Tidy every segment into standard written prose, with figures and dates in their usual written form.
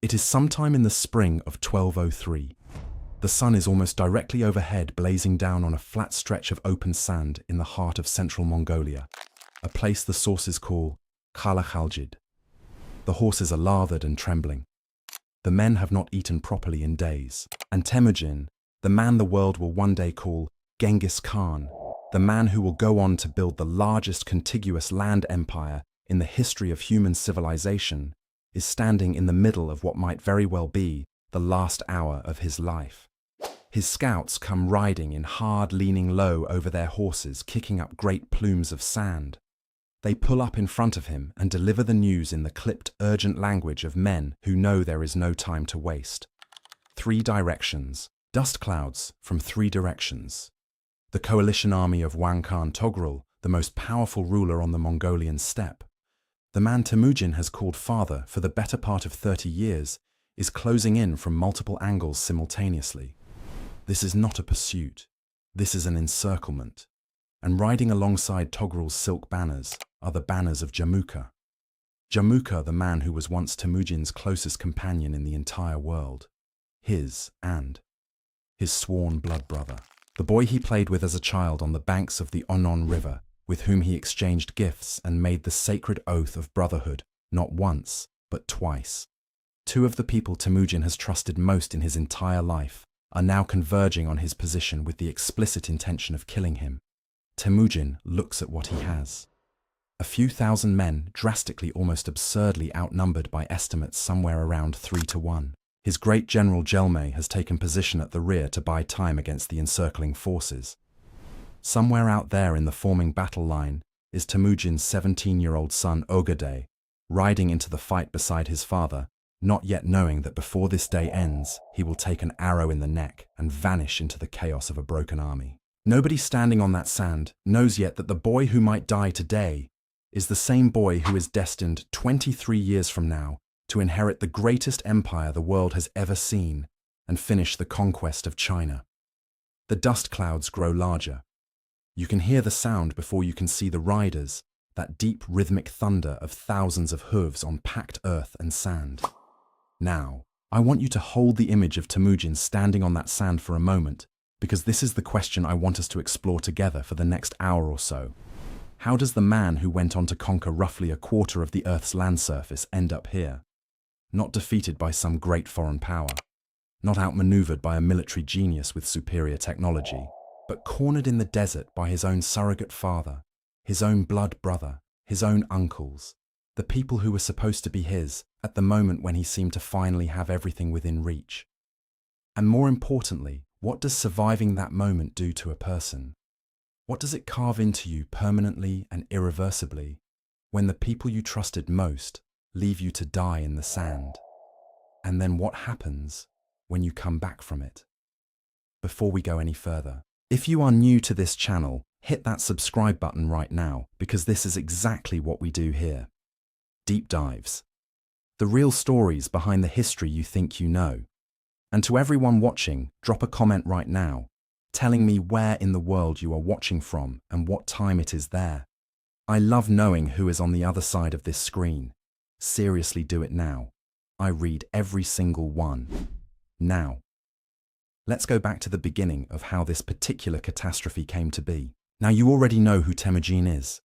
It is sometime in the spring of 1203. The sun is almost directly overhead, blazing down on a flat stretch of open sand in the heart of central Mongolia, a place the sources call Khalakhaljid. The horses are lathered and trembling. The men have not eaten properly in days. And Temüjin, the man the world will one day call Genghis Khan, the man who will go on to build the largest contiguous land empire in the history of human civilization, is standing in the middle of what might very well be the last hour of his life. His scouts come riding in hard, leaning low over their horses, kicking up great plumes of sand. They pull up in front of him and deliver the news in the clipped, urgent language of men who know there is no time to waste. 3 directions. Dust clouds from 3 directions. The coalition army of Wang Khan Toghrul, the most powerful ruler on the Mongolian steppe. The man Temüjin has called father for the better part of 30 years, is closing in from multiple angles simultaneously. This is not a pursuit. This is an encirclement. And riding alongside Toghrul's silk banners are the banners of Jamukha. Jamukha, the man who was once Temüjin's closest companion in the entire world. His sworn blood brother. The boy he played with as a child on the banks of the Onon River, with whom he exchanged gifts and made the sacred oath of brotherhood, not once, but twice. 2 of the people Temüjin has trusted most in his entire life are now converging on his position with the explicit intention of killing him. Temüjin looks at what he has. A few thousand men, drastically, almost absurdly outnumbered by estimates somewhere around 3 to 1. His great general Gelmay has taken position at the rear to buy time against the encircling forces. Somewhere out there in the forming battle line is Temüjin's 17-year-old son Ogedei, riding into the fight beside his father, not yet knowing that before this day ends, he will take an arrow in the neck and vanish into the chaos of a broken army. Nobody standing on that sand knows yet that the boy who might die today is the same boy who is destined 23 years from now to inherit the greatest empire the world has ever seen and finish the conquest of China. The dust clouds grow larger. You can hear the sound before you can see the riders, that deep rhythmic thunder of thousands of hooves on packed earth and sand. Now, I want you to hold the image of Temüjin standing on that sand for a moment, because this is the question I want us to explore together for the next hour or so. How does the man who went on to conquer roughly a quarter of the Earth's land surface end up here? Not defeated by some great foreign power, not outmaneuvered by a military genius with superior technology, but cornered in the desert by his own surrogate father, his own blood brother, his own uncles, the people who were supposed to be his at the moment when he seemed to finally have everything within reach. And more importantly, what does surviving that moment do to a person? What does it carve into you permanently and irreversibly when the people you trusted most leave you to die in the sand? And then what happens when you come back from it? Before we go any further, if you are new to this channel, hit that subscribe button right now, because this is exactly what we do here. Deep dives. The real stories behind the history you think you know. And to everyone watching, drop a comment right now, telling me where in the world you are watching from and what time it is there. I love knowing who is on the other side of this screen. Seriously, do it now. I read every single one. Now. Let's go back to the beginning of how this particular catastrophe came to be. Now, you already know who Temüjin is.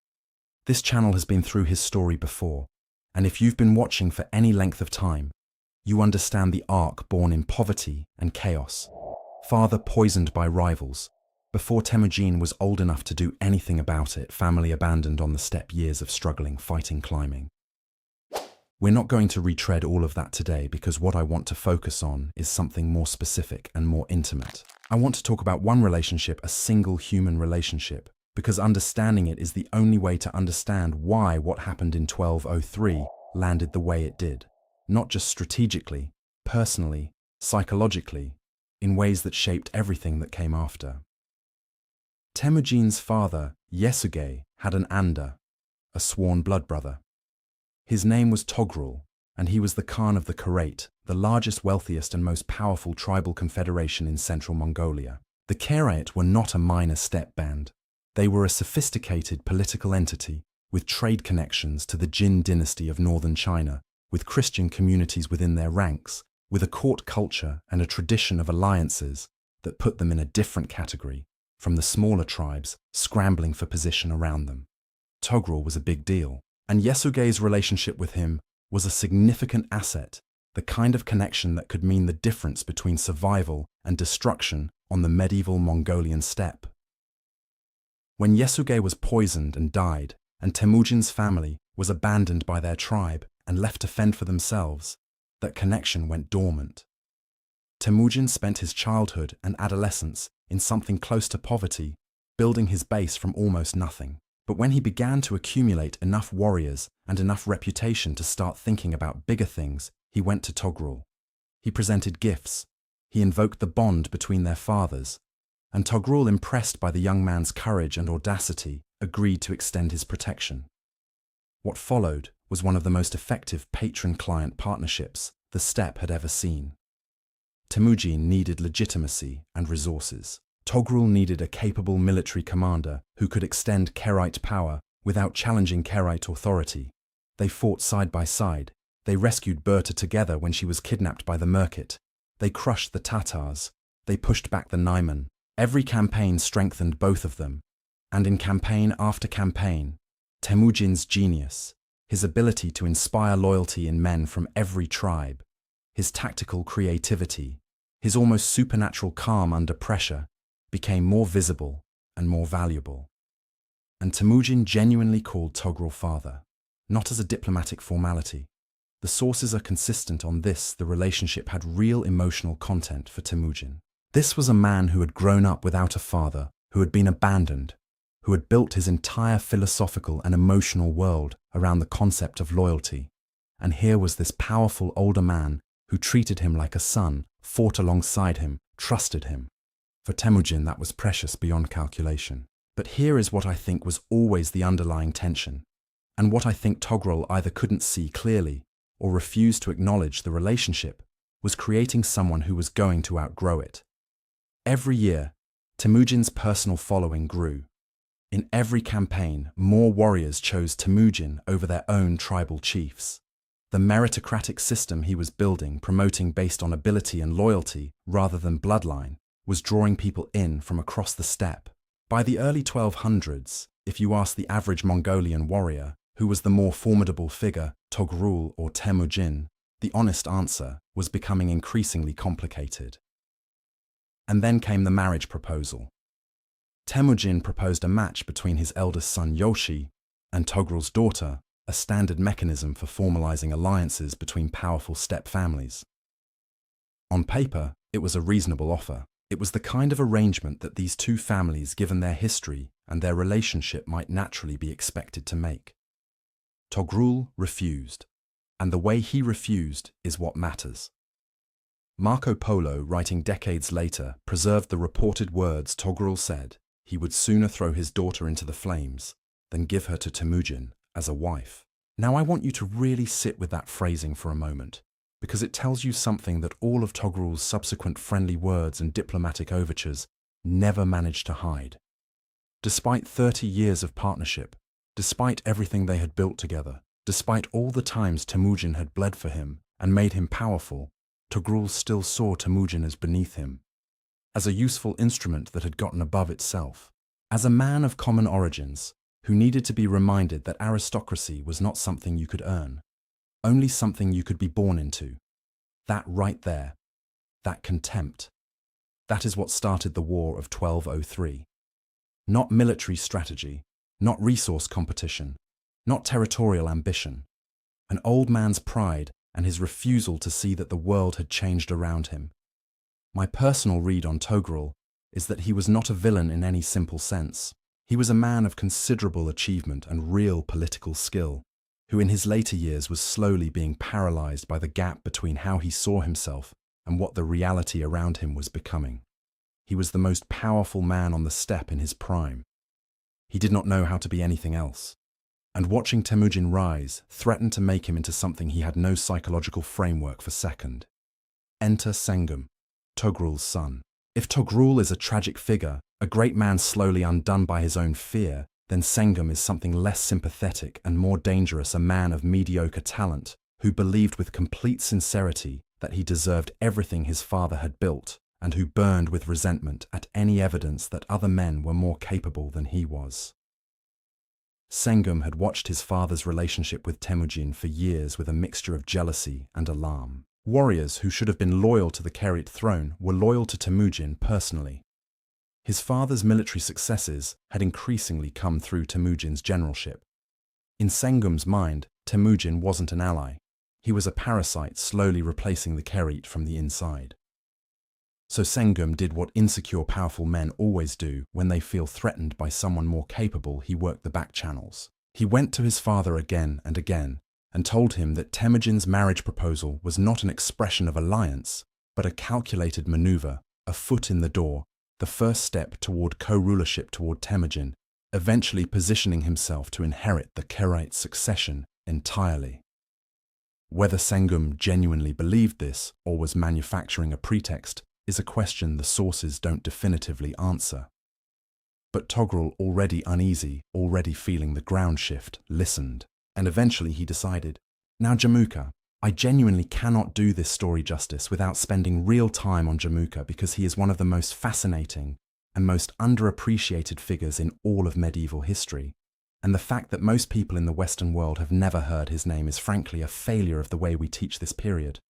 This channel has been through his story before, and if you've been watching for any length of time, you understand the arc born in poverty and chaos. Father poisoned by rivals. Before Temüjin was old enough to do anything about it, family abandoned on the steppe, years of struggling, fighting, climbing. We're not going to retread all of that today, because what I want to focus on is something more specific and more intimate. I want to talk about one relationship, a single human relationship, because understanding it is the only way to understand why what happened in 1203 landed the way it did. Not just strategically, personally, psychologically, in ways that shaped everything that came after. Temüjin's father, Yesugei, had an Anda, a sworn blood brother. His name was Toghrul, and he was the Khan of the Kurultai, the largest, wealthiest and most powerful tribal confederation in central Mongolia. The Kurultai were not a minor steppe band. They were a sophisticated political entity with trade connections to the Jin dynasty of northern China, with Christian communities within their ranks, with a court culture and a tradition of alliances that put them in a different category from the smaller tribes scrambling for position around them. Toghrul was a big deal, and Yesugei's relationship with him was a significant asset, the kind of connection that could mean the difference between survival and destruction on the medieval Mongolian steppe. When Yesugei was poisoned and died, and Temüjin's family was abandoned by their tribe and left to fend for themselves, that connection went dormant. Temüjin spent his childhood and adolescence in something close to poverty, building his base from almost nothing. But when he began to accumulate enough warriors and enough reputation to start thinking about bigger things, he went to Toghrul. He presented gifts. He invoked the bond between their fathers. And Toghrul, impressed by the young man's courage and audacity, agreed to extend his protection. What followed was one of the most effective patron-client partnerships the steppe had ever seen. Temüjin needed legitimacy and resources. Toghrul needed a capable military commander who could extend Karaite power without challenging Karaite authority. They fought side by side. They rescued Berta together when she was kidnapped by the Merkit. They crushed the Tatars. They pushed back the Naiman. Every campaign strengthened both of them. And in campaign after campaign, Temüjin's genius, his ability to inspire loyalty in men from every tribe, his tactical creativity, his almost supernatural calm under pressure, became more visible and more valuable. And Temüjin genuinely called Toghrul father, not as a diplomatic formality. The sources are consistent on this. The relationship had real emotional content for Temüjin. This was a man who had grown up without a father, who had been abandoned, who had built his entire philosophical and emotional world around the concept of loyalty. And here was this powerful older man who treated him like a son, fought alongside him, trusted him. For Temüjin, that was precious beyond calculation. But here is what I think was always the underlying tension, and what I think Toghrul either couldn't see clearly or refused to acknowledge. The relationship was creating someone who was going to outgrow it. Every year, Temüjin's personal following grew. In every campaign, more warriors chose Temüjin over their own tribal chiefs. The meritocratic system he was building, promoting based on ability and loyalty rather than bloodline, was drawing people in from across the steppe. By the early 1200s, if you asked the average Mongolian warrior who was the more formidable figure, Toghrul or Temüjin, the honest answer was becoming increasingly complicated. And then came the marriage proposal. Temüjin proposed a match between his eldest son Yoshi and Toghrul's daughter, a standard mechanism for formalizing alliances between powerful steppe families. On paper, it was a reasonable offer. It was the kind of arrangement that these two families, given their history and their relationship, might naturally be expected to make. Toghrul refused, and the way he refused is what matters. Marco Polo, writing decades later, preserved the reported words Toghrul said he would sooner throw his daughter into the flames than give her to Temüjin as a wife. Now I want you to really sit with that phrasing for a moment, because it tells you something that all of Toghrul's subsequent friendly words and diplomatic overtures never managed to hide. Despite 30 years of partnership, despite everything they had built together, despite all the times Temüjin had bled for him and made him powerful, Toghrul still saw Temüjin as beneath him, as a useful instrument that had gotten above itself, as a man of common origins who needed to be reminded that aristocracy was not something you could earn, only something you could be born into. That right there, that contempt, that is what started the War of 1203. Not military strategy, not resource competition, not territorial ambition. An old man's pride and his refusal to see that the world had changed around him. My personal read on Toghrul is that he was not a villain in any simple sense. He was a man of considerable achievement and real political skill, who in his later years was slowly being paralyzed by the gap between how he saw himself and what the reality around him was becoming. He was the most powerful man on the steppe in his prime. He did not know how to be anything else. And watching Temüjin rise threatened to make him into something he had no psychological framework for. Second, enter Sengum, Toghrul's son. If Toghrul is a tragic figure, a great man slowly undone by his own fear, then Sengum is something less sympathetic and more dangerous, a man of mediocre talent who believed with complete sincerity that he deserved everything his father had built, and who burned with resentment at any evidence that other men were more capable than he was. Sengum had watched his father's relationship with Temüjin for years with a mixture of jealousy and alarm. Warriors who should have been loyal to the Kerit throne were loyal to Temüjin personally. His father's military successes had increasingly come through Temüjin's generalship. In Sengum's mind, Temüjin wasn't an ally. He was a parasite slowly replacing the Kerit from the inside. So Sengum did what insecure powerful men always do when they feel threatened by someone more capable. He worked the back channels. He went to his father again and again and told him that Temüjin's marriage proposal was not an expression of alliance, but a calculated maneuver, a foot in the door, the first step toward co-rulership toward Temüjin, eventually positioning himself to inherit the Kerit succession entirely. Whether Sengum genuinely believed this or was manufacturing a pretext is a question the sources don't definitively answer. But Toghrul, already uneasy, already feeling the ground shift, listened, and eventually he decided, "Now Jamukha, I genuinely cannot do this story justice without spending real time on Jamukha because he is one of the most fascinating and most underappreciated figures in all of medieval history, and the fact that most people in the Western world have never heard his name is frankly a failure of the way we teach this period."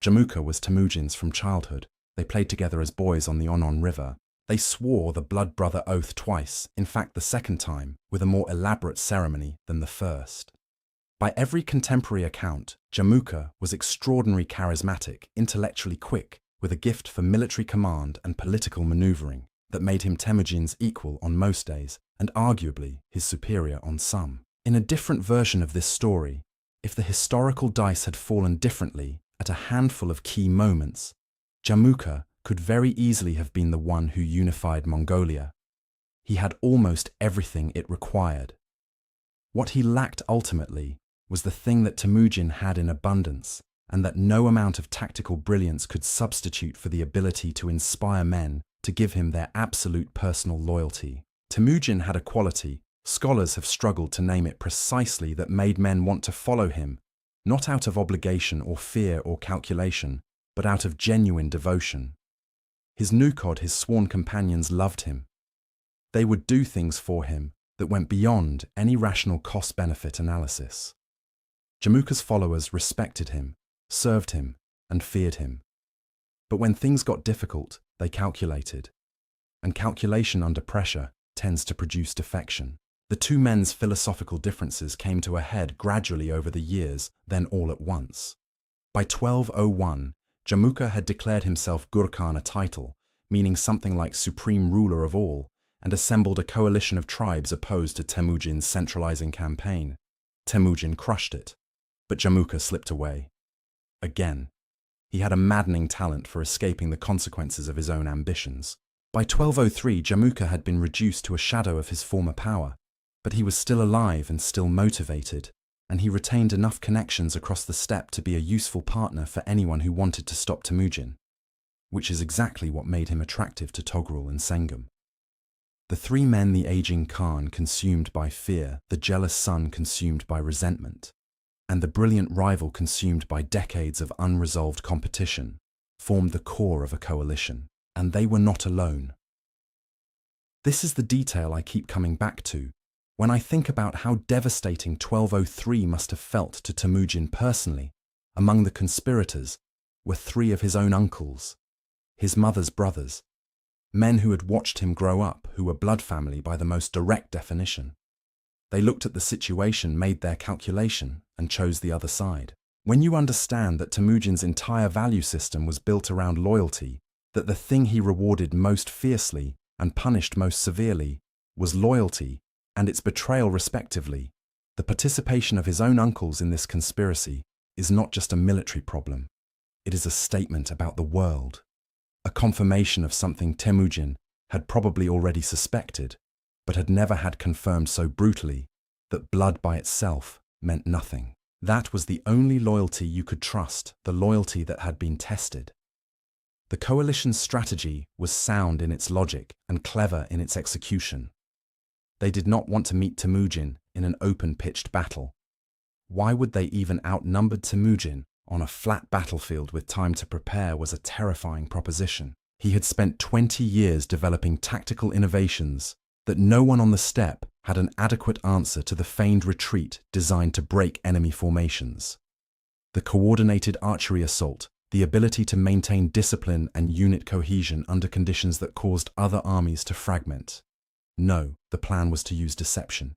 Jamukha was Temüjin's from childhood. They played together as boys on the Onon River. They swore the blood brother oath twice, in fact the second time, with a more elaborate ceremony than the first. By every contemporary account, Jamukha was extraordinarily charismatic, intellectually quick, with a gift for military command and political maneuvering that made him Temüjin's equal on most days, and arguably his superior on some. In a different version of this story, if the historical dice had fallen differently at a handful of key moments, Jamukha could very easily have been the one who unified Mongolia. He had almost everything it required. What he lacked ultimately was the thing that Temüjin had in abundance, and that no amount of tactical brilliance could substitute for the ability to inspire men to give him their absolute personal loyalty. Temüjin had a quality, scholars have struggled to name it precisely, that made men want to follow him, not out of obligation or fear or calculation, but out of genuine devotion. His Nukod, his sworn companions, loved him. They would do things for him that went beyond any rational cost-benefit analysis. Jamukha's followers respected him, served him, and feared him. But when things got difficult, they calculated. And calculation under pressure tends to produce defection. The two men's philosophical differences came to a head gradually over the years, then all at once. By 1201, Jamukha had declared himself Gurkhan, a title, meaning something like supreme ruler of all, and assembled a coalition of tribes opposed to Temüjin's centralizing campaign. Temüjin crushed it, but Jamukha slipped away. Again, he had a maddening talent for escaping the consequences of his own ambitions. By 1203, Jamukha had been reduced to a shadow of his former power, but he was still alive and still motivated, and he retained enough connections across the steppe to be a useful partner for anyone who wanted to stop Temüjin, which is exactly what made him attractive to Toghrul and Sengum. The three men, the aging Khan consumed by fear, the jealous son consumed by resentment, and the brilliant rival consumed by decades of unresolved competition, formed the core of a coalition, and they were not alone. This is the detail I keep coming back to when I think about how devastating 1203 must have felt to Temüjin personally. Among the conspirators were three of his own uncles, his mother's brothers, men who had watched him grow up, who were blood family by the most direct definition. They looked at the situation, made their calculation, and chose the other side. When you understand that Temüjin's entire value system was built around loyalty, that the thing he rewarded most fiercely and punished most severely was loyalty and its betrayal respectively, the participation of his own uncles in this conspiracy is not just a military problem. It is a statement about the world, a confirmation of something Temüjin had probably already suspected, but had never had confirmed so brutally, that blood by itself meant nothing. That was the only loyalty you could trust, the loyalty that had been tested. The coalition's strategy was sound in its logic and clever in its execution. They did not want to meet Temüjin in an open-pitched battle. Why would they even outnumber Temüjin on a flat battlefield with time to prepare was a terrifying proposition. He had spent 20 years developing tactical innovations that no one on the steppe had an adequate answer to the feigned retreat designed to break enemy formations. The coordinated archery assault, the ability to maintain discipline and unit cohesion under conditions that caused other armies to fragment. No, the plan was to use deception.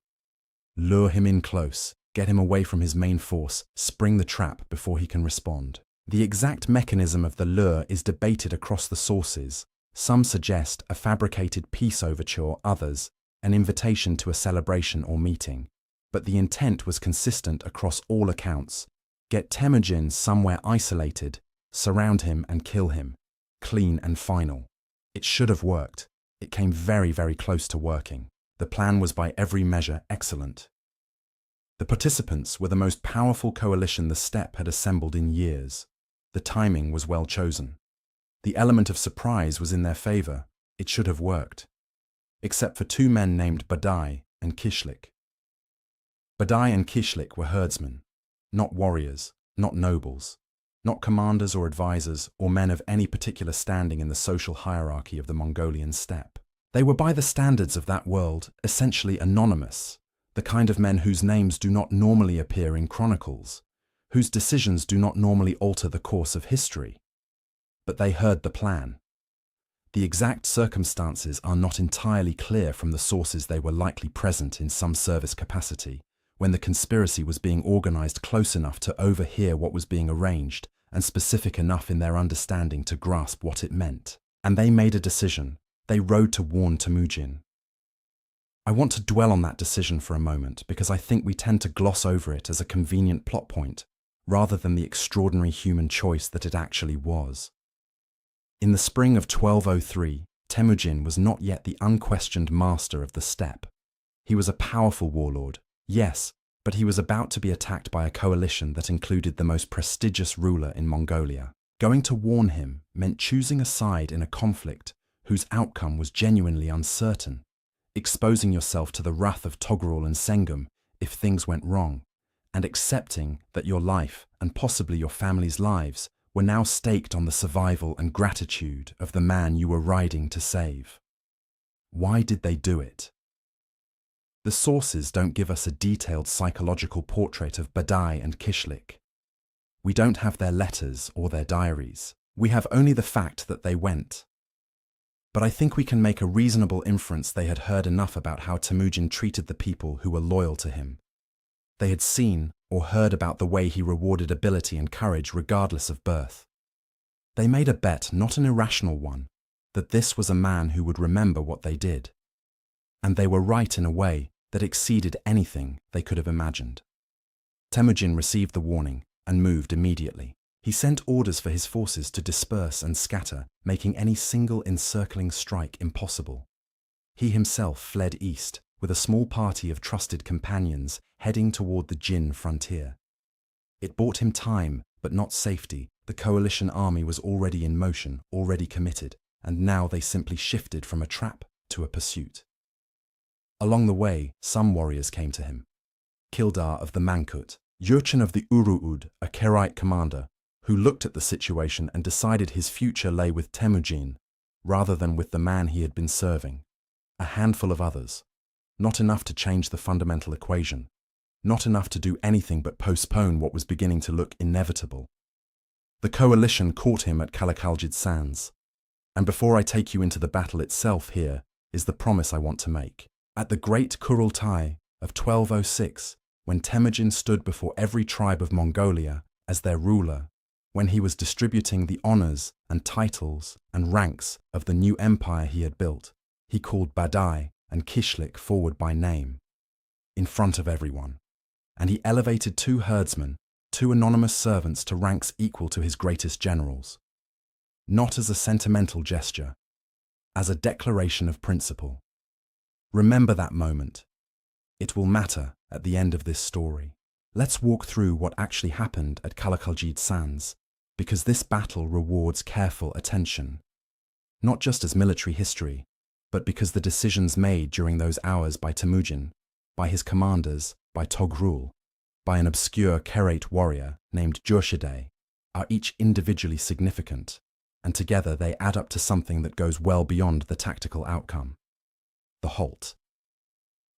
Lure him in close, get him away from his main force, spring the trap before he can respond. The exact mechanism of the lure is debated across the sources. Some suggest a fabricated peace overture, others an invitation to a celebration or meeting. But the intent was consistent across all accounts. Get Temüjin somewhere isolated, surround him and kill him. Clean and final. It should have worked. It came very, very close to working. The plan was by every measure excellent. The participants were the most powerful coalition the steppe had assembled in years. The timing was well chosen. The element of surprise was in their favor. It should have worked. Except for two men named Badai and Kishlik. Badai and Kishlik were herdsmen, not warriors, not nobles, not commanders or advisors or men of any particular standing in the social hierarchy of the Mongolian steppe. They were, by the standards of that world, essentially anonymous, the kind of men whose names do not normally appear in chronicles, whose decisions do not normally alter the course of history. But they heard the plan. The exact circumstances are not entirely clear from the sources. They were likely present in some service capacity when the conspiracy was being organized close enough to overhear what was being arranged and specific enough in their understanding to grasp what it meant. And they made a decision. They rode to warn Temüjin. I want to dwell on that decision for a moment because I think we tend to gloss over it as a convenient plot point rather than the extraordinary human choice that it actually was. In the spring of 1203, Temüjin was not yet the unquestioned master of the steppe. He was a powerful warlord, yes, but he was about to be attacked by a coalition that included the most prestigious ruler in Mongolia. Going to warn him meant choosing a side in a conflict whose outcome was genuinely uncertain, exposing yourself to the wrath of Toghrul and Sengum if things went wrong, and accepting that your life, and possibly your family's lives, were now staked on the survival and gratitude of the man you were riding to save. Why did they do it? The sources don't give us a detailed psychological portrait of Badai and Kishlik. We don't have their letters or their diaries. We have only the fact that they went. But I think we can make a reasonable inference they had heard enough about how Temüjin treated the people who were loyal to him. They had seen or heard about the way he rewarded ability and courage regardless of birth. They made a bet, not an irrational one, that this was a man who would remember what they did. And they were right in a way that exceeded anything they could have imagined. Temüjin received the warning and moved immediately. He sent orders for his forces to disperse and scatter, making any single encircling strike impossible. He himself fled east, with a small party of trusted companions heading toward the Jin frontier. It bought him time, but not safety. The coalition army was already in motion, already committed, and now they simply shifted from a trap to a pursuit. Along the way, some warriors came to him. Kildar of the Mankut, Jurchen of the Uruud, a Karaite commander, who looked at the situation and decided his future lay with Temüjin, rather than with the man he had been serving. A handful of others. Not enough to change the fundamental equation. Not enough to do anything but postpone what was beginning to look inevitable. The coalition caught him at Kalakaljid Sands. And before I take you into the battle itself, here is the promise I want to make. At the great Kurultai of 1206, when Temüjin stood before every tribe of Mongolia as their ruler, when he was distributing the honors and titles and ranks of the new empire he had built, he called Badai and Kishlik forward by name, in front of everyone, and he elevated two herdsmen, two anonymous servants to ranks equal to his greatest generals. Not as a sentimental gesture, as a declaration of principle. Remember that moment. It will matter at the end of this story. Let's walk through what actually happened at Kalakaljid Sands, because this battle rewards careful attention, not just as military history, but because the decisions made during those hours by Temüjin, by his commanders, by Toghrul, by an obscure Karaite warrior named Jurshideh, are each individually significant, and together they add up to something that goes well beyond the tactical outcome. The halt.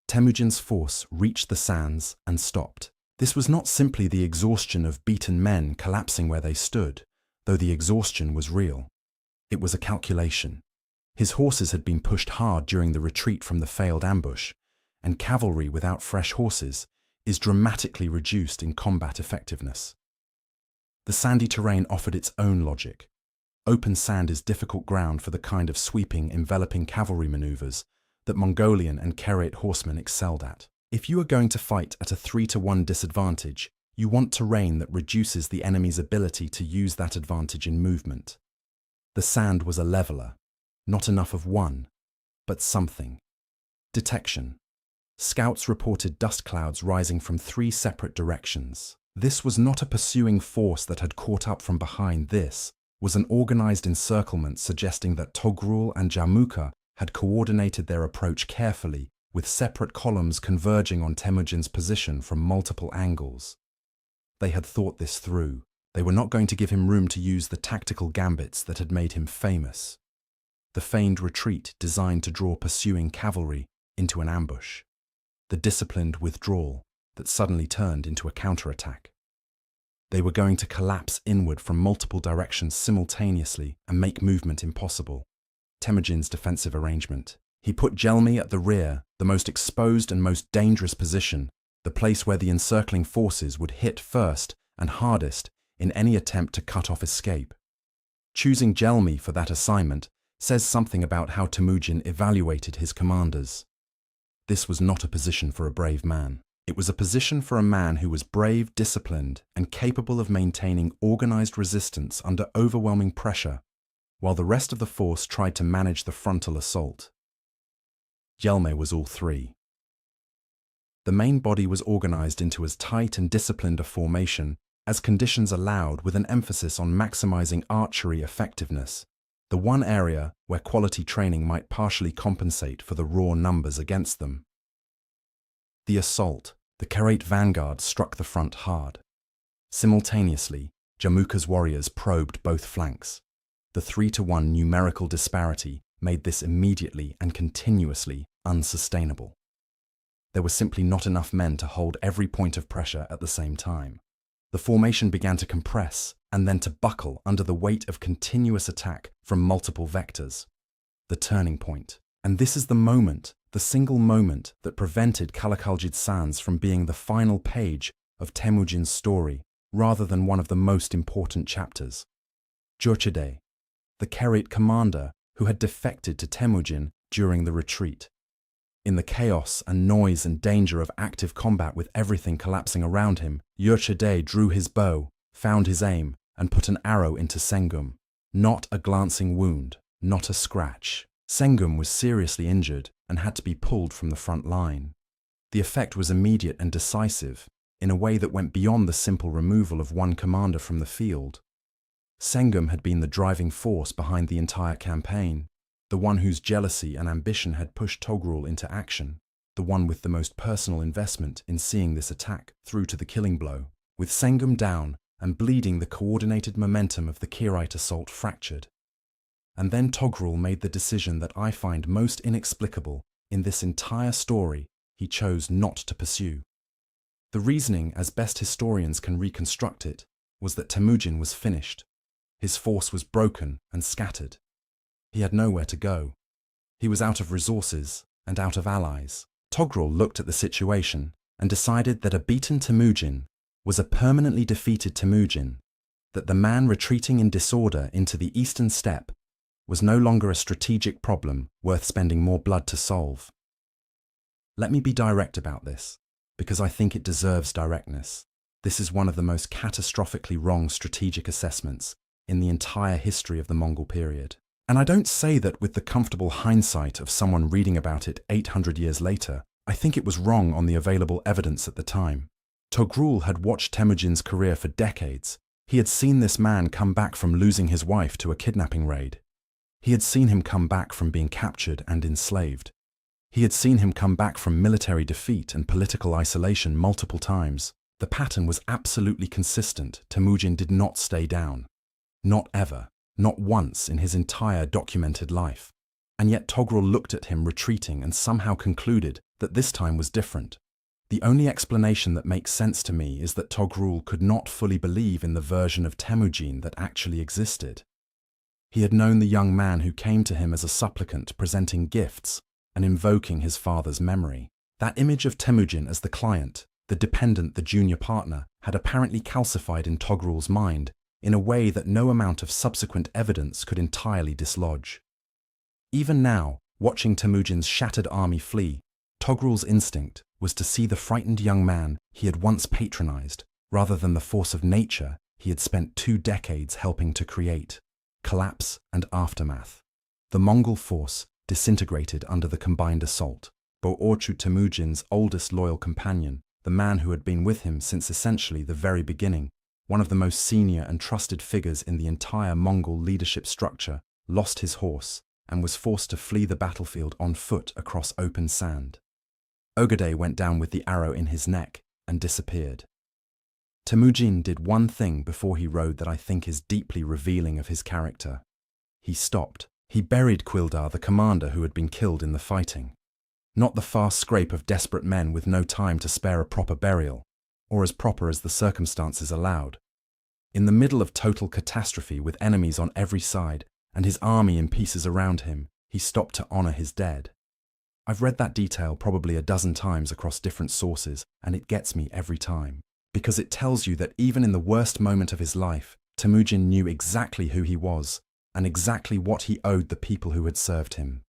Temüjin's force reached the sands and stopped. This was not simply the exhaustion of beaten men collapsing where they stood, though the exhaustion was real. It was a calculation. His horses had been pushed hard during the retreat from the failed ambush, and cavalry without fresh horses is dramatically reduced in combat effectiveness. The sandy terrain offered its own logic. Open sand is difficult ground for the kind of sweeping, enveloping cavalry maneuvers that Mongolian and Karaite horsemen excelled at. If you are going to fight at a 3-to-1 disadvantage, you want terrain that reduces the enemy's ability to use that advantage in movement. The sand was a leveler, not enough of one, but something. Detection. Scouts reported dust clouds rising from 3 separate directions. This was not a pursuing force that had caught up from behind. This was an organized encirclement suggesting that Toghrul and Jamukha had coordinated their approach carefully, with separate columns converging on Temüjin's position from multiple angles. They had thought this through. They were not going to give him room to use the tactical gambits that had made him famous. The feigned retreat designed to draw pursuing cavalry into an ambush. The disciplined withdrawal that suddenly turned into a counterattack. They were going to collapse inward from multiple directions simultaneously and make movement impossible. Temüjin's defensive arrangement. He put Gelmi at the rear, the most exposed and most dangerous position, the place where the encircling forces would hit first and hardest in any attempt to cut off escape. Choosing Gelmi for that assignment says something about how Temüjin evaluated his commanders. This was not a position for a brave man. It was a position for a man who was brave, disciplined, and capable of maintaining organized resistance under overwhelming pressure, while the rest of the force tried to manage the frontal assault. Gelmi was all three. The main body was organized into as tight and disciplined a formation as conditions allowed, with an emphasis on maximizing archery effectiveness, the one area where quality training might partially compensate for the raw numbers against them. The assault. The Karaite vanguard struck the front hard. Simultaneously, Jamukha's warriors probed both flanks. The 3-to-1 numerical disparity made this immediately and continuously unsustainable. There were simply not enough men to hold every point of pressure at the same time. The formation began to compress and then to buckle under the weight of continuous attack from multiple vectors. The turning point. And this is the moment, the single moment that prevented Kalakaljid Sands from being the final page of Temüjin's story, rather than one of the most important chapters. Jurshideh, the Karaite commander who had defected to Temüjin during the retreat. In the chaos and noise and danger of active combat with everything collapsing around him, Jurshideh drew his bow, found his aim, and put an arrow into Sengum. Not a glancing wound, not a scratch. Sengum was seriously injured and had to be pulled from the front line. The effect was immediate and decisive, in a way that went beyond the simple removal of one commander from the field. Sengum had been the driving force behind the entire campaign, the one whose jealousy and ambition had pushed Toghrul into action, the one with the most personal investment in seeing this attack through to the killing blow. With Sengum down and bleeding, the coordinated momentum of the Karaite assault fractured. And then Toghrul made the decision that I find most inexplicable in this entire story. He chose not to pursue. The reasoning, as best historians can reconstruct it, was that Temüjin was finished. His force was broken and scattered. He had nowhere to go. He was out of resources and out of allies. Toghrul looked at the situation and decided that a beaten Temüjin was a permanently defeated Temüjin, that the man retreating in disorder into the eastern steppe was no longer a strategic problem worth spending more blood to solve. Let me be direct about this, because I think it deserves directness. This is one of the most catastrophically wrong strategic assessments in the entire history of the Mongol period. And I don't say that with the comfortable hindsight of someone reading about it 800 years later. I think it was wrong on the available evidence at the time. Toghrul had watched Temüjin's career for decades. He had seen this man come back from losing his wife to a kidnapping raid. He had seen him come back from being captured and enslaved. He had seen him come back from military defeat and political isolation multiple times. The pattern was absolutely consistent. Temüjin did not stay down. Not ever. Not once in his entire documented life. And yet Toghrul looked at him retreating and somehow concluded that this time was different. The only explanation that makes sense to me is that Toghrul could not fully believe in the version of Temüjin that actually existed. He had known the young man who came to him as a supplicant presenting gifts and invoking his father's memory. That image of Temüjin as the client, the dependent, the junior partner, had apparently calcified in Toghrul's mind in a way that no amount of subsequent evidence could entirely dislodge. Even now, watching Temüjin's shattered army flee, Toghrul's instinct was to see the frightened young man he had once patronized, rather than the force of nature he had spent 2 decades helping to create. Collapse and aftermath. The Mongol force disintegrated under the combined assault. Boorchu, Temüjin's oldest loyal companion, the man who had been with him since essentially the very beginning, one of the most senior and trusted figures in the entire Mongol leadership structure, lost his horse and was forced to flee the battlefield on foot across open sand. Ögedei went down with the arrow in his neck and disappeared. Temüjin did one thing before he rode that I think is deeply revealing of his character. He stopped. He buried Quildar, the commander who had been killed in the fighting. Not the fast scrape of desperate men with no time to spare a proper burial, or as proper as the circumstances allowed. In the middle of total catastrophe with enemies on every side and his army in pieces around him, he stopped to honor his dead. I've read that detail probably a dozen times across different sources, and it gets me every time. Because it tells you that even in the worst moment of his life, Temüjin knew exactly who he was and exactly what he owed the people who had served him.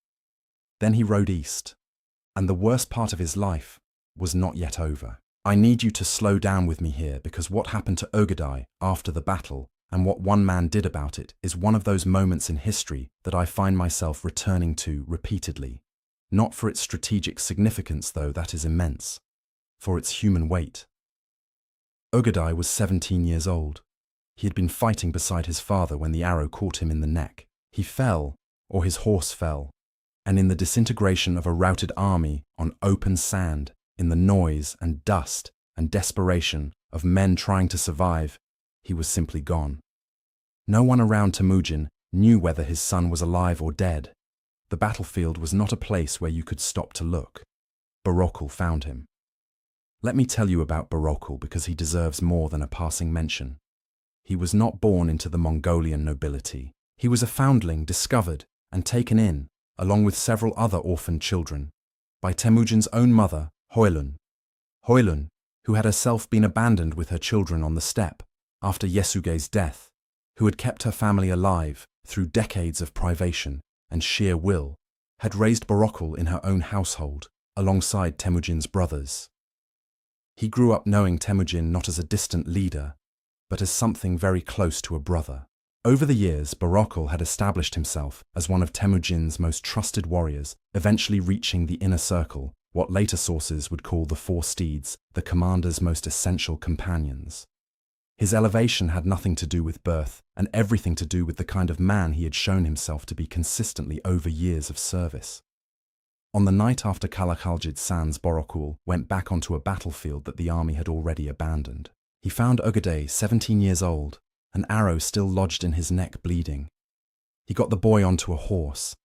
Then he rode east. And the worst part of his life was not yet over. I need you to slow down with me here because what happened to Ögedei after the battle and what one man did about it is one of those moments in history that I find myself returning to repeatedly. Not for its strategic significance, though that is immense, for its human weight. Ögedei was 17 years old. He had been fighting beside his father when the arrow caught him in the neck. He fell, or his horse fell, and in the disintegration of a routed army on open sand, in the noise and dust and desperation of men trying to survive, he was simply gone. No one around Temüjin knew whether his son was alive or dead. The battlefield was not a place where you could stop to look. Boorchu found him. Let me tell you about Boorchu because he deserves more than a passing mention. He was not born into the Mongolian nobility. He was a foundling discovered and taken in, along with several other orphaned children, by Temüjin's own mother, Hoylun. Hoylun, who had herself been abandoned with her children on the steppe after Yesugei's death, who had kept her family alive through decades of privation and sheer will, had raised Boorchu in her own household, alongside Temüjin's brothers. He grew up knowing Temüjin not as a distant leader, but as something very close to a brother. Over the years, Boorchu had established himself as one of Temüjin's most trusted warriors, eventually reaching the inner circle, what later sources would call the Four Steeds, the commander's most essential companions. His elevation had nothing to do with birth, and everything to do with the kind of man he had shown himself to be consistently over years of service. On the night after Kalakaljid Sands, Boorchu went back onto a battlefield that the army had already abandoned. He found Ögedei, 17 years old, an arrow still lodged in his neck bleeding. He got the boy onto a horse,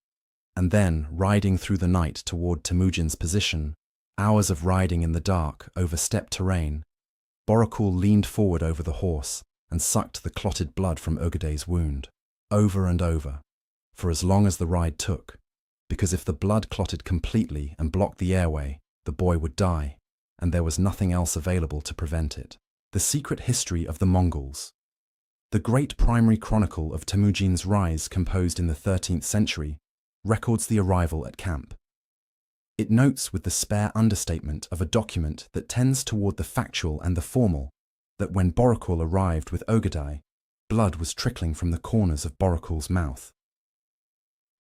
and then, riding through the night toward Temüjin's position, hours of riding in the dark over steppe terrain, Boorchu leaned forward over the horse and sucked the clotted blood from Ögedei's wound, over and over, for as long as the ride took, because if the blood clotted completely and blocked the airway, the boy would die, and there was nothing else available to prevent it. The Secret History of the Mongols. The great primary chronicle of Temüjin's rise, composed in the 13th century, records the arrival at camp. It notes with the spare understatement of a document that tends toward the factual and the formal that when Boorchu arrived with Ögedei, blood was trickling from the corners of Boorchu's mouth.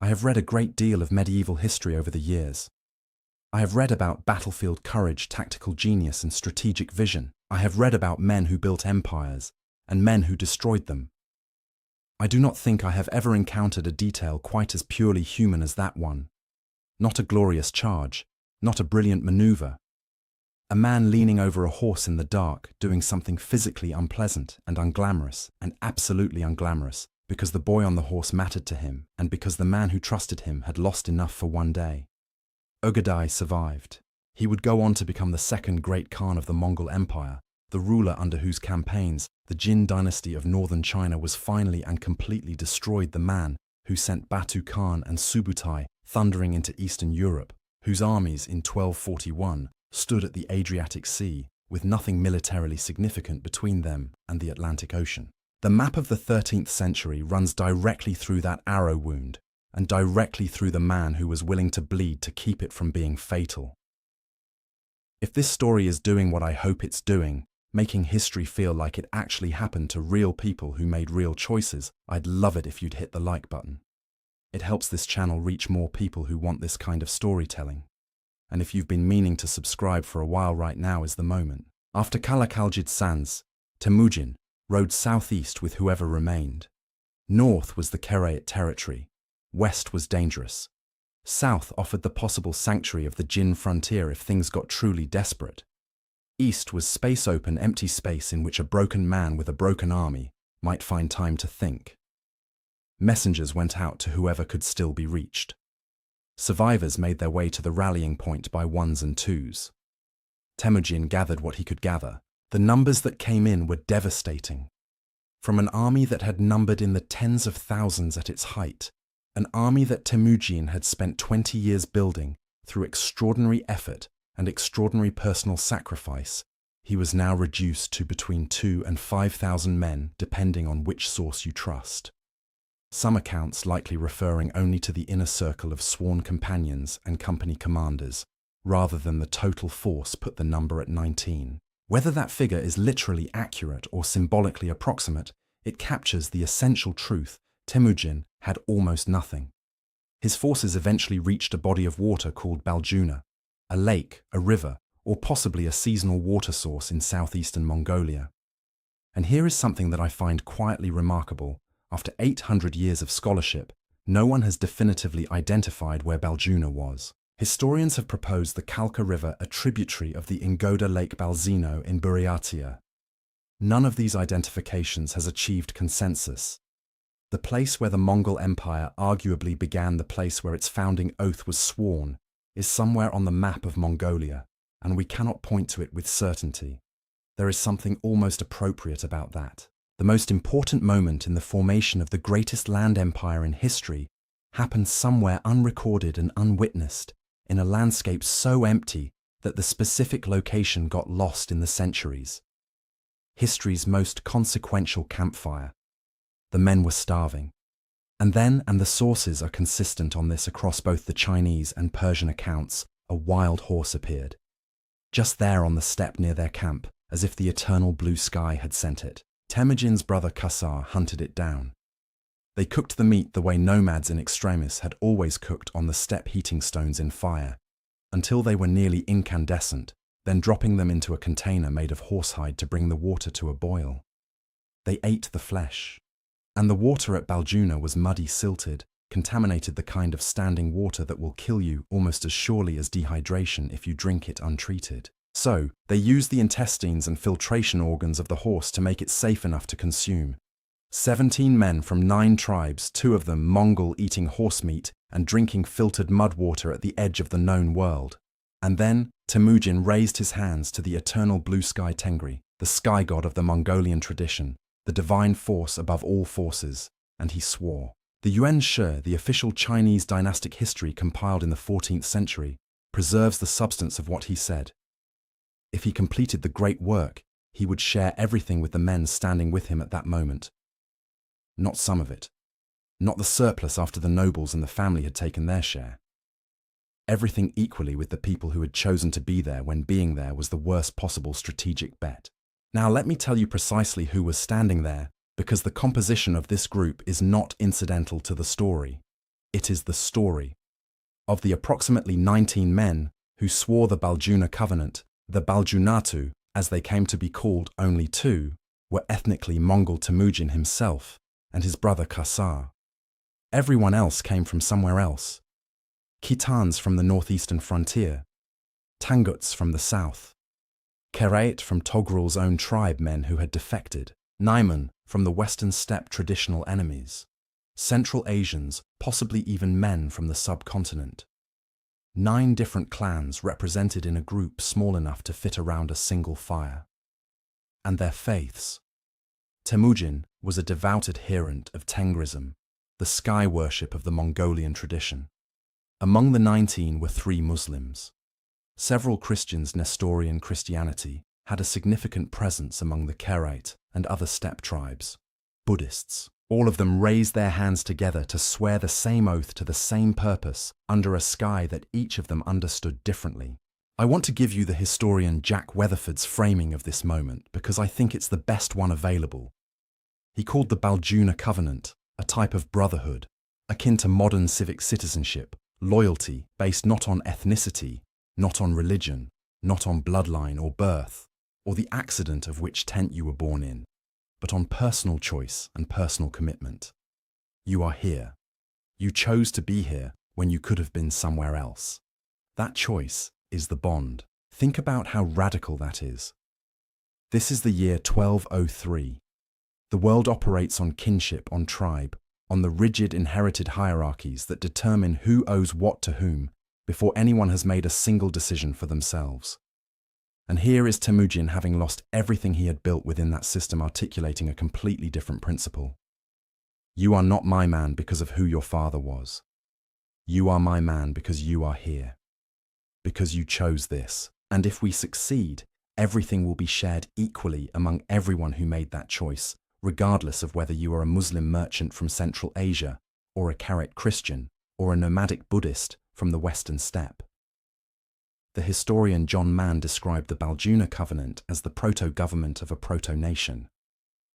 I have read a great deal of medieval history over the years. I have read about battlefield courage, tactical genius, and strategic vision. I have read about men who built empires and men who destroyed them. I do not think I have ever encountered a detail quite as purely human as that one. Not a glorious charge, not a brilliant maneuver, A man leaning over a horse in the dark, doing something physically unpleasant and unglamorous, and absolutely unglamorous, because the boy on the horse mattered to him, and because the man who trusted him had lost enough for one day. Ögedei survived. He would go on to become the second great Khan of the Mongol Empire, the ruler under whose campaigns the Jin dynasty of northern China was finally and completely destroyed, the man who sent Batu Khan and Subutai thundering into Eastern Europe, whose armies in 1241 stood at the Adriatic Sea, with nothing militarily significant between them and the Atlantic Ocean. The map of the 13th century runs directly through that arrow wound, and directly through the man who was willing to bleed to keep it from being fatal. If this story is doing what I hope it's doing, making history feel like it actually happened to real people who made real choices, I'd love it if you'd hit the like button. It helps this channel reach more people who want this kind of storytelling. And if you've been meaning to subscribe for a while, right now is the moment. After Kalakaljid Sands, Temüjin rode southeast with whoever remained. North was the Karaite territory. West was dangerous. South offered the possible sanctuary of the Jin frontier if things got truly desperate. East was space, open, empty space in which a broken man with a broken army might find time to think. Messengers went out to whoever could still be reached. Survivors made their way to the rallying point by ones and twos. Temüjin gathered what he could gather. The numbers that came in were devastating. From an army that had numbered in the tens of thousands at its height, an army that Temüjin had spent 20 years building through extraordinary effort and extraordinary personal sacrifice, he was now reduced to between 2,000 and 5,000 men, depending on which source you trust. Some accounts likely referring only to the inner circle of sworn companions and company commanders, rather than the total force put the number at 19. Whether that figure is literally accurate or symbolically approximate, it captures the essential truth: Temüjin had almost nothing. His forces eventually reached a body of water called Baljuna, a lake, a river, or possibly a seasonal water source in southeastern Mongolia. And here is something that I find quietly remarkable. After 800 years of scholarship, no one has definitively identified where Baljuna was. Historians have proposed the Kalka River, a tributary of the Ingoda Lake Balzino in Buryatia. None of these identifications has achieved consensus. The place where the Mongol Empire arguably began, the place where its founding oath was sworn, is somewhere on the map of Mongolia, and we cannot point to it with certainty. There is something almost appropriate about that. The most important moment in the formation of the greatest land empire in history happened somewhere unrecorded and unwitnessed, in a landscape so empty that the specific location got lost in the centuries. History's most consequential campfire. The men were starving. And the sources are consistent on this across both the Chinese and Persian accounts, a wild horse appeared. Just there on the steppe near their camp, as if the eternal blue sky had sent it. Temüjin's brother Khasar hunted it down. They cooked the meat the way nomads in extremis had always cooked, on the steppe, heating stones in fire, until they were nearly incandescent, then dropping them into a container made of horsehide to bring the water to a boil. They ate the flesh. And the water at Baljuna was muddy, silted, contaminated, the kind of standing water that will kill you almost as surely as dehydration if you drink it untreated. So, they used the intestines and filtration organs of the horse to make it safe enough to consume. 17 men from 9 tribes, 2 of them Mongol, eating horse meat and drinking filtered mud water at the edge of the known world. And then, Temüjin raised his hands to the eternal blue sky Tengri, the sky god of the Mongolian tradition, the divine force above all forces, and he swore. The Yuan Shi, the official Chinese dynastic history compiled in the 14th century, preserves the substance of what he said. If he completed the great work, he would share everything with the men standing with him at that moment. Not some of it. Not the surplus after the nobles and the family had taken their share. Everything equally with the people who had chosen to be there when being there was the worst possible strategic bet. Now let me tell you precisely who was standing there, because the composition of this group is not incidental to the story. It is the story. Of the approximately 19 men who swore the Baljuna Covenant, the Baljunatu, as they came to be called, only 2 were ethnically Mongol: Temüjin himself and his brother Khasar. Everyone else came from somewhere else. Khitans from the northeastern frontier, Tanguts from the south, Kereit from Toghrul's own tribe men who had defected, Naiman from the Western Steppe traditional enemies, Central Asians, possibly even men from the subcontinent. 9 different clans represented in a group small enough to fit around a single fire. And their faiths. Temüjin was a devout adherent of Tengrism, the sky worship of the Mongolian tradition. Among the 19 were 3 Muslims. Several Christians. Nestorian Christianity had a significant presence among the Kereit and other steppe tribes. Buddhists, all of them raised their hands together to swear the same oath to the same purpose under a sky that each of them understood differently. I want to give you the historian Jack Weatherford's framing of this moment because I think it's the best one available. He called the Baljuna Covenant a type of brotherhood, akin to modern civic citizenship, loyalty based not on ethnicity, not on religion, not on bloodline or birth, or the accident of which tent you were born in, but on personal choice and personal commitment. You are here. You chose to be here when you could have been somewhere else. That choice is the bond. Think about how radical that is. This is the year 1203. The world operates on kinship, on tribe, on the rigid inherited hierarchies that determine who owes what to whom before anyone has made a single decision for themselves. And here is Temüjin having lost everything he had built within that system, articulating a completely different principle. You are not my man because of who your father was. You are my man because you are here. Because you chose this. And if we succeed, everything will be shared equally among everyone who made that choice, regardless of whether you are a Muslim merchant from Central Asia, or a Kereit Christian, or a nomadic Buddhist from the Western Steppe. The historian John Mann described the Baljuna Covenant as the proto-government of a proto-nation.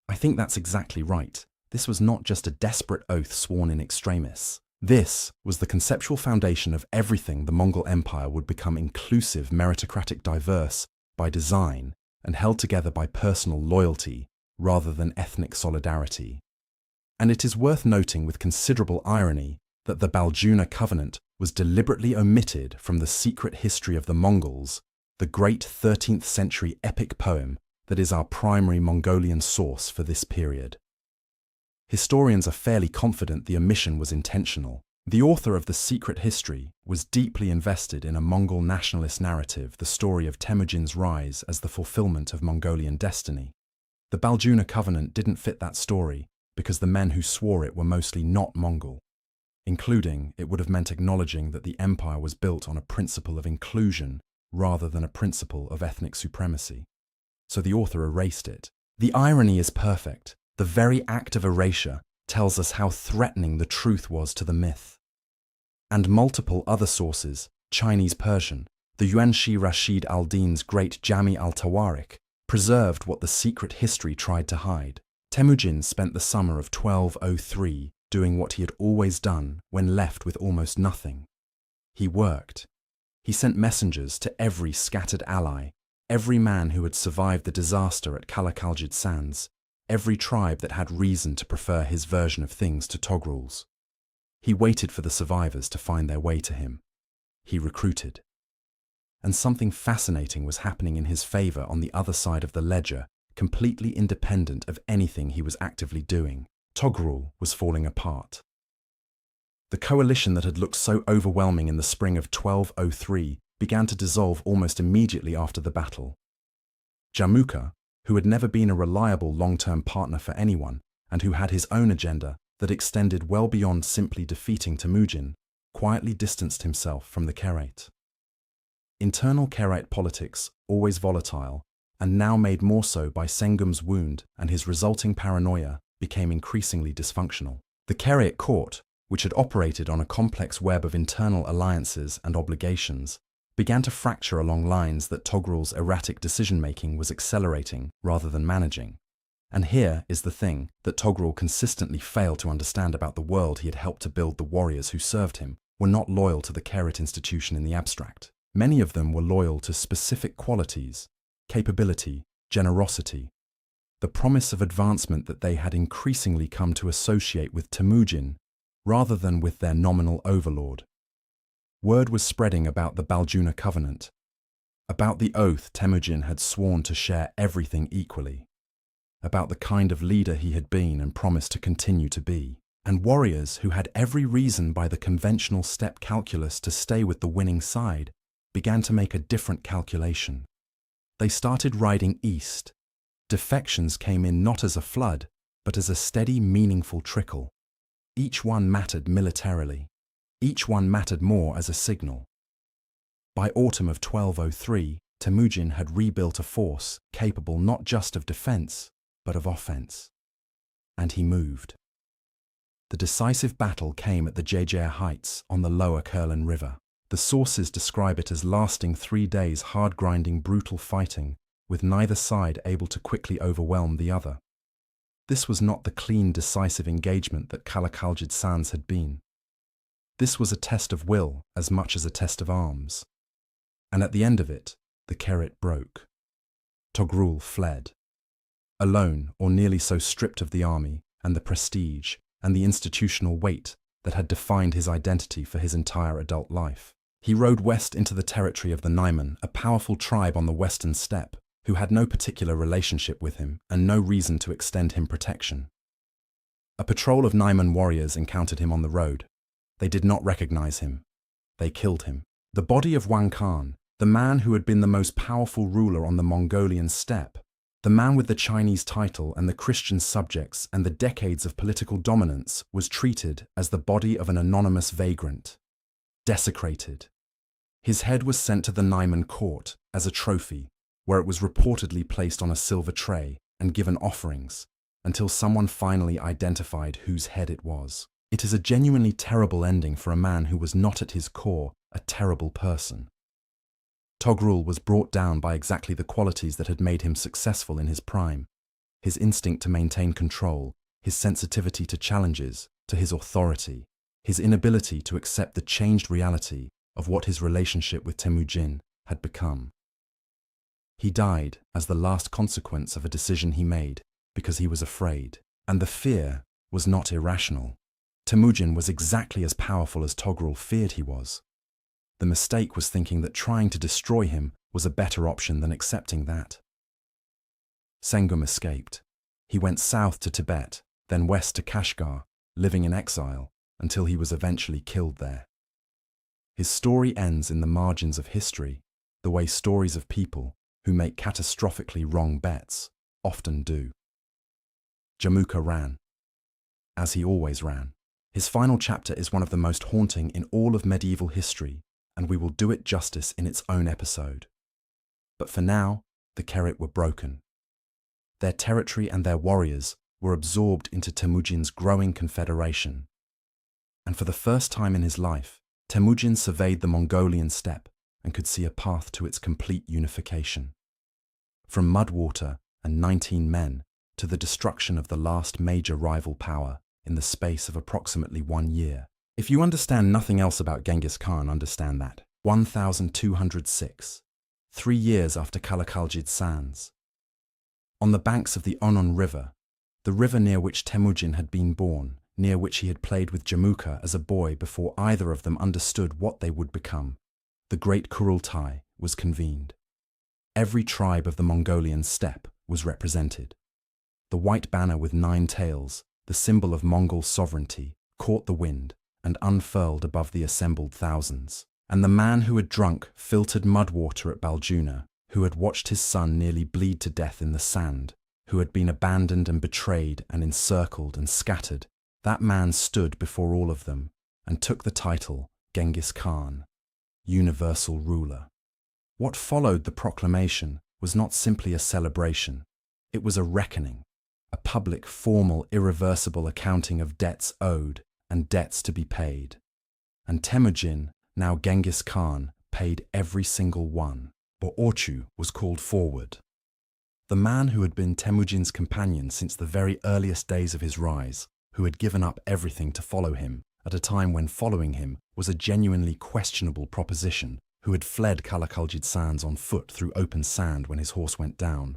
I think that's exactly right. This was not just a desperate oath sworn in extremis. This was the conceptual foundation of everything the Mongol Empire would become: inclusive, meritocratic, diverse, by design, and held together by personal loyalty rather than ethnic solidarity. And it is worth noting with considerable irony that the Baljuna Covenant was deliberately omitted from the secret history of the Mongols, the great 13th century epic poem that is our primary Mongolian source for this period. Historians are fairly confident the omission was intentional. The author of the secret history was deeply invested in a Mongol nationalist narrative, the story of Temüjin's rise as the fulfillment of Mongolian destiny. The Baljuna Covenant didn't fit that story because the men who swore it were mostly not Mongol. Including, it would have meant acknowledging that the empire was built on a principle of inclusion rather than a principle of ethnic supremacy. So the author erased it. The irony is perfect. The very act of erasure tells us how threatening the truth was to the myth. And multiple other sources, Chinese Persian, the Yuanshi Rashid al-Din's great Jami al-Tawarik, preserved what the secret history tried to hide. Temüjin spent the summer of 1203 doing what he had always done when left with almost nothing. He worked. He sent messengers to every scattered ally, every man who had survived the disaster at Kalakaljid Sands, every tribe that had reason to prefer his version of things to Toghrul's. He waited for the survivors to find their way to him. He recruited. And something fascinating was happening in his favor on the other side of the ledger, completely independent of anything he was actively doing. Toghrul was falling apart. The coalition that had looked so overwhelming in the spring of 1203 began to dissolve almost immediately after the battle. Jamukha, who had never been a reliable long-term partner for anyone and who had his own agenda that extended well beyond simply defeating Temüjin, quietly distanced himself from the Kereit. Internal Kereit politics, always volatile, and now made more so by Sengum's wound and his resulting paranoia, became increasingly dysfunctional. The Kereit court, which had operated on a complex web of internal alliances and obligations, began to fracture along lines that Toghrul's erratic decision-making was accelerating rather than managing. And here is the thing that Toghrul consistently failed to understand about the world he had helped to build. The warriors who served him were not loyal to the Kereit institution in the abstract. Many of them were loyal to specific qualities, capability, generosity, the promise of advancement that they had increasingly come to associate with Temüjin rather than with their nominal overlord. Word was spreading about the Baljuna Covenant. about the oath Temüjin had sworn to share everything equally, about the kind of leader he had been and promised to continue to be, and warriors who had every reason by the conventional steppe calculus to stay with the winning side began to make a different calculation. They started riding east. Defections came in not as a flood, but as a steady, meaningful trickle. Each one mattered militarily. Each one mattered more as a signal. By autumn of 1203, Temüjin had rebuilt a force capable not just of defense, but of offense. And he moved. The decisive battle came at the Jejea Heights on the lower Kurlan River. The sources describe it as lasting 3 days hard-grinding, brutal fighting, with neither side able to quickly overwhelm the other. This was not the clean, decisive engagement that Kalakaljid Sands had been. This was a test of will as much as a test of arms. And at the end of it, the Kerit broke. Toghrul fled. Alone, or nearly so, stripped of the army and the prestige and the institutional weight that had defined his identity for his entire adult life. He rode west into the territory of the Naiman, a powerful tribe on the western steppe, who had no particular relationship with him and no reason to extend him protection. A patrol of Naiman warriors encountered him on the road. They did not recognize him. They killed him. The body of Wang Khan, the man who had been the most powerful ruler on the Mongolian steppe, the man with the Chinese title and the Christian subjects and the decades of political dominance, was treated as the body of an anonymous vagrant. Desecrated. His head was sent to the Naiman court as a trophy, where it was reportedly placed on a silver tray and given offerings, until someone finally identified whose head it was. It is a genuinely terrible ending for a man who was not at his core a terrible person. Toghrul was brought down by exactly the qualities that had made him successful in his prime: his instinct to maintain control, his sensitivity to challenges, to his authority, his inability to accept the changed reality of what his relationship with Temüjin had become. He died as the last consequence of a decision he made because he was afraid, and the fear was not irrational. Temüjin was exactly as powerful as Toghrul feared he was. The mistake was thinking that trying to destroy him was a better option than accepting that. Sengum escaped. He went south to Tibet, then west to Kashgar, living in exile until he was eventually killed there. His story ends in the margins of history, the way stories of people who make catastrophically wrong bets often do. Jamukha ran, as he always ran. His final chapter is one of the most haunting in all of medieval history, and we will do it justice in its own episode. But for now, the Kerit were broken. Their territory and their warriors were absorbed into Temüjin's growing confederation. And for the first time in his life, Temüjin surveyed the Mongolian steppe and could see a path to its complete unification. From mud water and 19 men to the destruction of the last major rival power in the space of approximately 1 year. If you understand nothing else about Genghis Khan, understand that. 1206, 3 years after Kalakaljid Sands. On the banks of the Onon River, the river near which Temüjin had been born, near which he had played with Jamukha as a boy before either of them understood what they would become, the great Kurultai was convened. Every tribe of the Mongolian steppe was represented. The white banner with 9 tails, the symbol of Mongol sovereignty, caught the wind and unfurled above the assembled thousands. And the man who had drunk filtered mud water at Baljuna, who had watched his son nearly bleed to death in the sand, who had been abandoned and betrayed and encircled and scattered, that man stood before all of them and took the title Genghis Khan, universal ruler. What followed the proclamation was not simply a celebration. It was a reckoning, a public, formal, irreversible accounting of debts owed and debts to be paid. And Temüjin, now Genghis Khan, paid every single one. Orchu was called forward. The man who had been Temüjin's companion since the very earliest days of his rise, who had given up everything to follow him at a time when following him was a genuinely questionable proposition, who had fled Kalakaljid Sands on foot through open sand when his horse went down.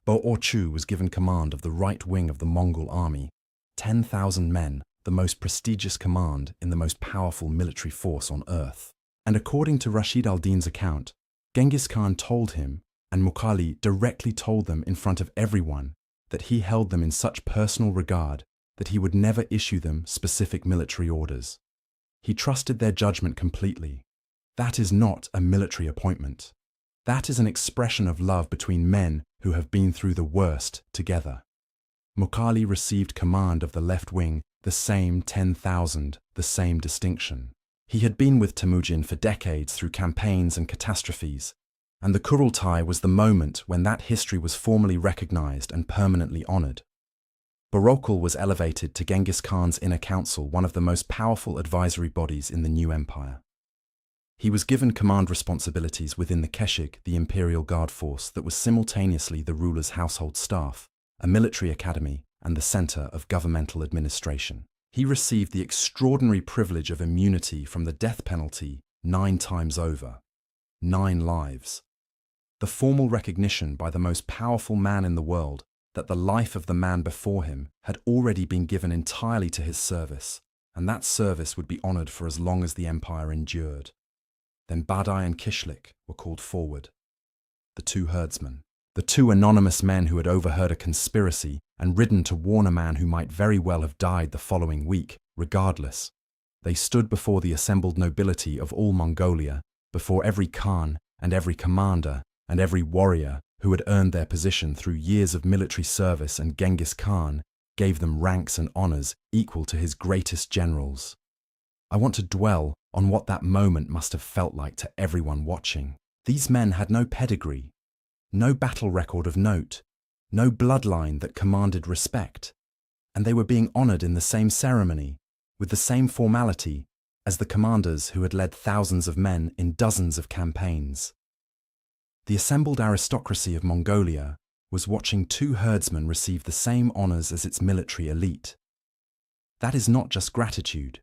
Orchu was given command of the right wing of the Mongol army, 10,000 men, the most prestigious command in the most powerful military force on earth. And according to Rashid al-Din's account, Genghis Khan told him, and Mughali directly told them in front of everyone, that he held them in such personal regard that he would never issue them specific military orders. He trusted their judgment completely. That is not a military appointment. That is an expression of love between men who have been through the worst together. Mughali received command of the left wing, the same 10,000, the same distinction. He had been with Temüjin for decades through campaigns and catastrophes, and the Kurultai was the moment when that history was formally recognized and permanently honored. Toghrul was elevated to Genghis Khan's inner council, one of the most powerful advisory bodies in the new empire. He was given command responsibilities within the Keshik, the imperial guard force that was simultaneously the ruler's household staff, a military academy, and the center of governmental administration. He received the extraordinary privilege of immunity from the death penalty 9 times over. 9 lives. The formal recognition by the most powerful man in the world that the life of the man before him had already been given entirely to his service, and that service would be honored for as long as the empire endured. Then Badai and Kishlik were called forward. The 2 herdsmen. The 2 anonymous men who had overheard a conspiracy and ridden to warn a man who might very well have died the following week, regardless. They stood before the assembled nobility of all Mongolia, before every Khan and every commander and every warrior who had earned their position through years of military service, and Genghis Khan gave them ranks and honors equal to his greatest generals. I want to dwell on what that moment must have felt like to everyone watching. These men had no pedigree, no battle record of note, no bloodline that commanded respect, and they were being honored in the same ceremony, with the same formality as the commanders who had led thousands of men in dozens of campaigns. The assembled aristocracy of Mongolia was watching 2 herdsmen receive the same honors as its military elite. That is not just gratitude.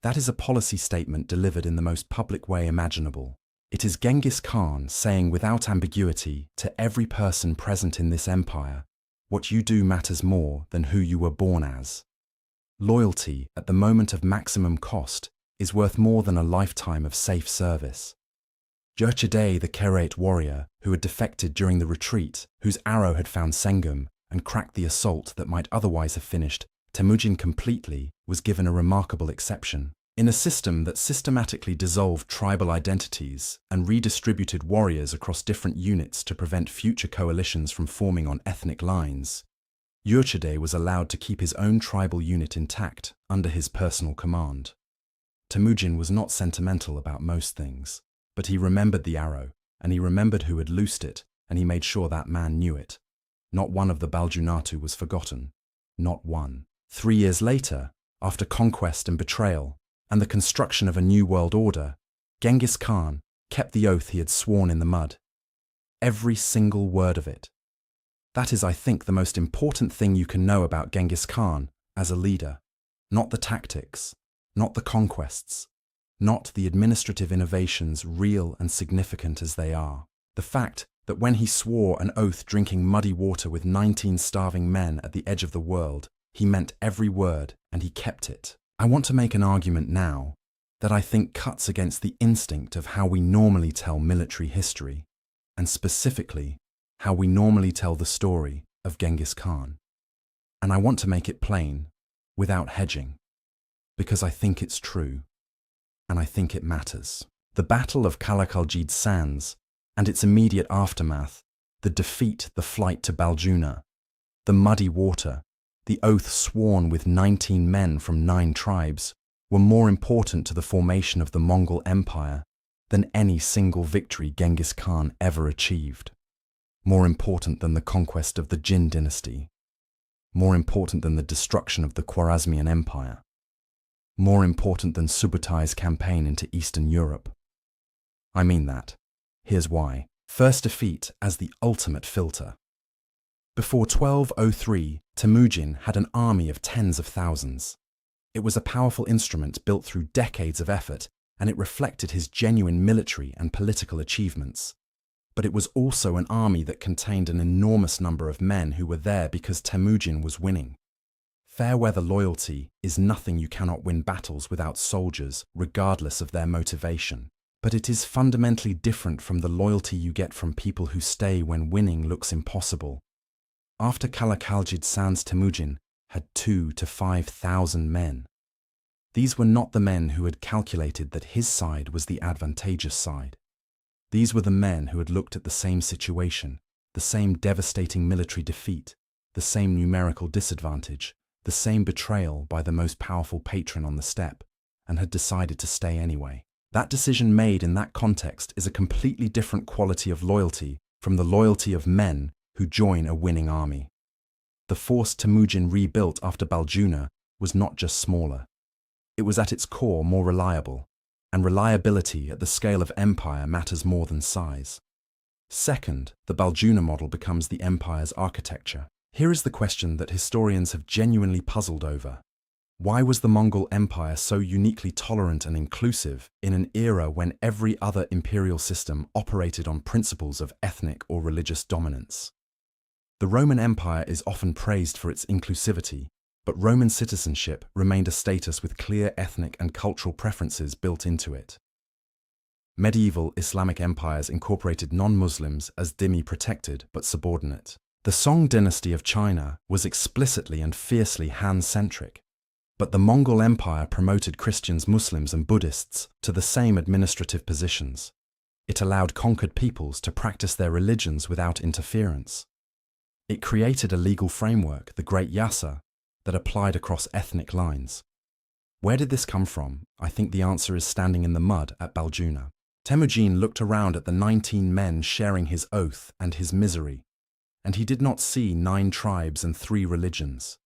That is a policy statement delivered in the most public way imaginable. It is Genghis Khan saying without ambiguity to every person present in this empire, what you do matters more than who you were born as. Loyalty at the moment of maximum cost is worth more than a lifetime of safe service. Jurchadei, the Kerate warrior who had defected during the retreat, whose arrow had found Sengum and cracked the assault that might otherwise have finished Temüjin completely, was given a remarkable exception. In a system that systematically dissolved tribal identities and redistributed warriors across different units to prevent future coalitions from forming on ethnic lines, Jurchadei was allowed to keep his own tribal unit intact under his personal command. Temüjin was not sentimental about most things, but he remembered the arrow, and he remembered who had loosed it, and he made sure that man knew it. Not one of the Baljunatu was forgotten. Not one. 3 years later, after conquest and betrayal, and the construction of a new world order, Genghis Khan kept the oath he had sworn in the mud. Every single word of it. That is, I think, the most important thing you can know about Genghis Khan as a leader. Not the tactics, not the conquests, not the administrative innovations, real and significant as they are. The fact that when he swore an oath drinking muddy water with 19 starving men at the edge of the world, he meant every word and he kept it. I want to make an argument now that I think cuts against the instinct of how we normally tell military history, and specifically how we normally tell the story of Genghis Khan. And I want to make it plain, without hedging, because I think it's true, and I think it matters. The Battle of Khalakhaljid Sands and its immediate aftermath, the defeat, the flight to Baljuna, the muddy water, the oath sworn with 19 men from 9 tribes, were more important to the formation of the Mongol Empire than any single victory Genghis Khan ever achieved. More important than the conquest of the Jin dynasty. More important than the destruction of the Khwarezmian Empire. More important than Subutai's campaign into Eastern Europe. I mean that. Here's why. First defeat as the ultimate filter. Before 1203, Temüjin had an army of tens of thousands. It was a powerful instrument built through decades of effort, and it reflected his genuine military and political achievements. But it was also an army that contained an enormous number of men who were there because Temüjin was winning. Fair-weather loyalty is nothing. You cannot win battles without soldiers, regardless of their motivation. But it is fundamentally different from the loyalty you get from people who stay when winning looks impossible. After Kalakaljid Sands, Temüjin had 2,000 to 5,000 men. These were not the men who had calculated that his side was the advantageous side. These were the men who had looked at the same situation, the same devastating military defeat, the same numerical disadvantage, the same betrayal by the most powerful patron on the steppe, and had decided to stay anyway. That decision made in that context is a completely different quality of loyalty from the loyalty of men who join a winning army. The force Temüjin rebuilt after Baljuna was not just smaller. It was at its core more reliable, and reliability at the scale of empire matters more than size. Second, the Baljuna model becomes the empire's architecture. Here is the question that historians have genuinely puzzled over. Why was the Mongol Empire so uniquely tolerant and inclusive in an era when every other imperial system operated on principles of ethnic or religious dominance? The Roman Empire is often praised for its inclusivity, but Roman citizenship remained a status with clear ethnic and cultural preferences built into it. Medieval Islamic empires incorporated non-Muslims as dhimmi-protected but subordinate. The Song dynasty of China was explicitly and fiercely Han-centric, but the Mongol Empire promoted Christians, Muslims, and Buddhists to the same administrative positions. It allowed conquered peoples to practice their religions without interference. It created a legal framework, the Great Yasa, that applied across ethnic lines. Where did this come from? I think the answer is standing in the mud at Baljuna. Temüjin looked around at the 19 men sharing his oath and his misery, and he did not see 9 tribes and 3 religions.